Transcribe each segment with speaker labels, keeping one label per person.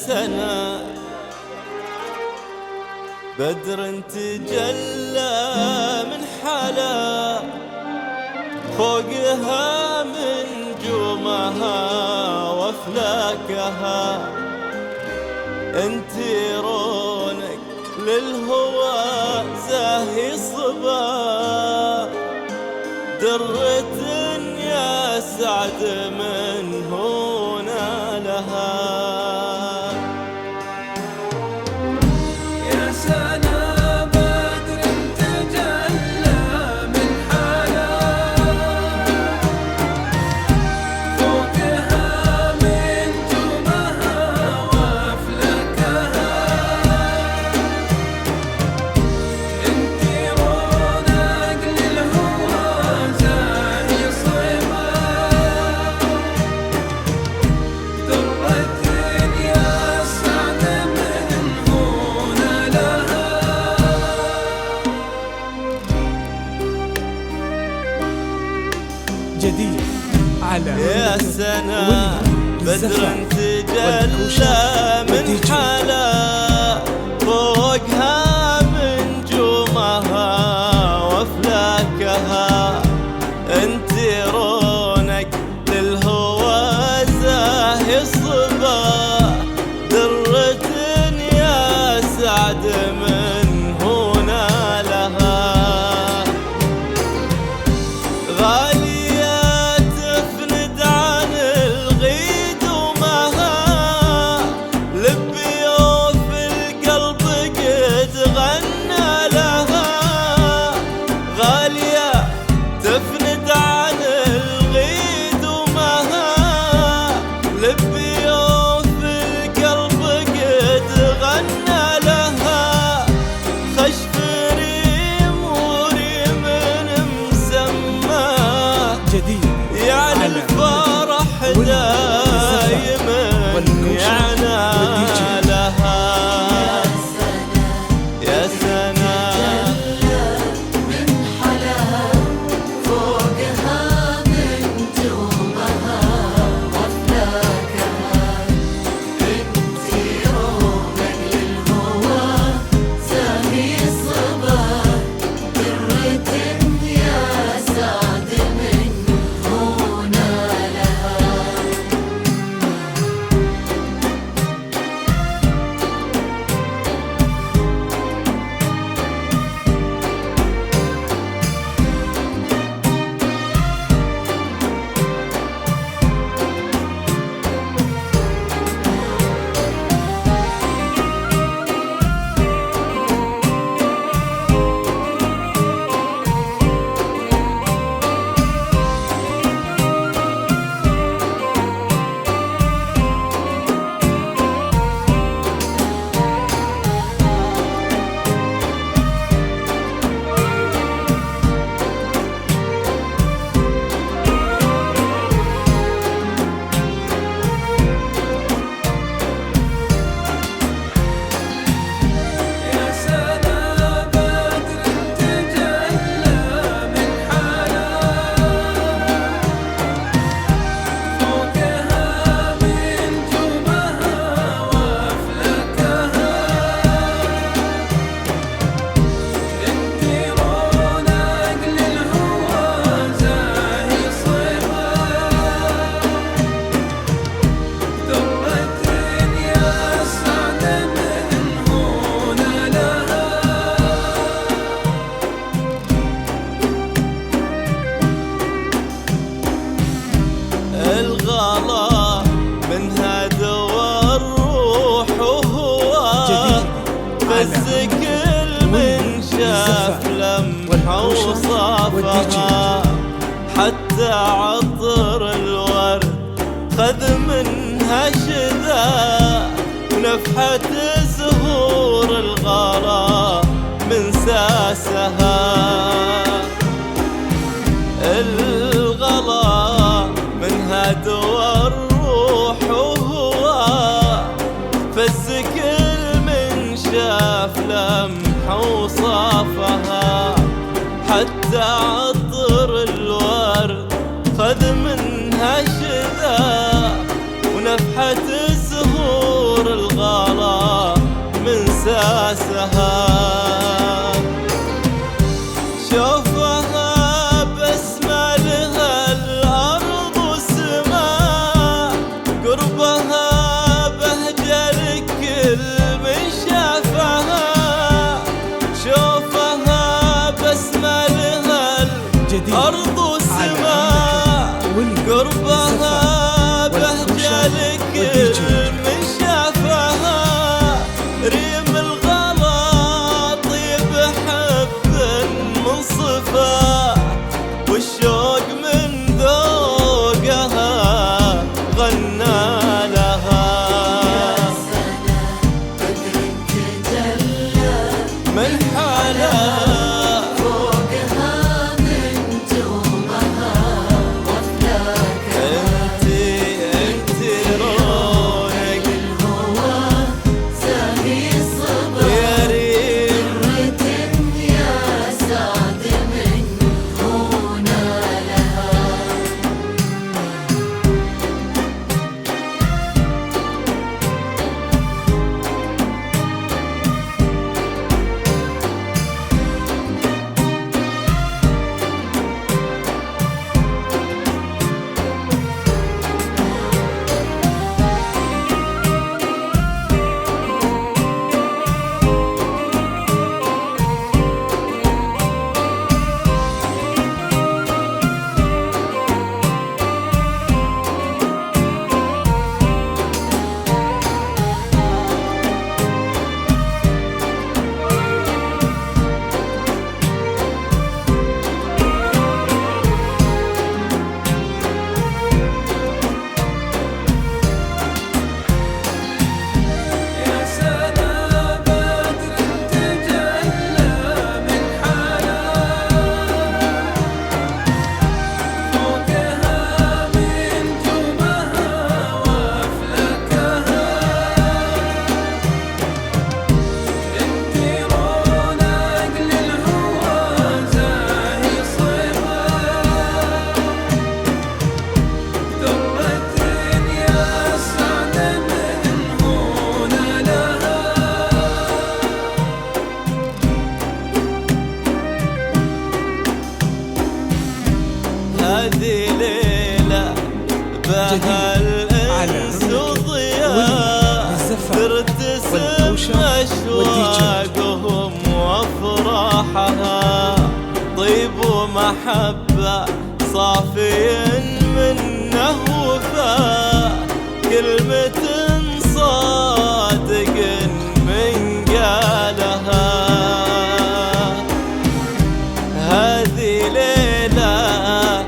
Speaker 1: سنة بدر تجلى من حلا فوقها من نجومها وافلاكها انتي رونق للهوى زاهي صبا درة يا سعد من هنا لها
Speaker 2: جديد على
Speaker 1: يا سنة بدر تجلى من حلا فوقها من نجومها وافلاكها انتي رونق للهوى زاهي صبا درة يا سعد من هنا لها غالي تفند عن الغيد ومها لبي وفي القلب قد غنى لها خشف ريم وريم مسمى جديد يعني الفرح دايما يعني لها يا سنة الغلا منها دوا الروح وهو بس كل من شاف لمحة وصافها حتى عطر الورد خذ منها شذا ونفحة زهور الغلا من ساسها الغلا منها دوا الروح وهو فز كل من شاف لمحة وصافها حتى عطر الورد خذ منها شذا ونفحة زهور الغلا قربها بهجة لكل من شافها، ريم الغلا طيب حب من صفا، والشوق من ذوقها غنى لها. من حالها هذه ليلة بها الأنس وضياء، ترتسم أشواقهم وأفراحها، طيب ومحبة صافي منه وفاء، كلمة صادق من قالها. هذه ليلة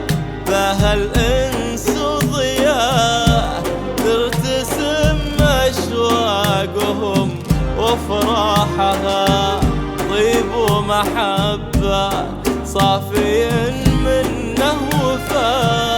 Speaker 1: بها الأنس وضياء، ترتسم أشواقهم وأفراحها، طيب ومحبة صافي منه وفاء.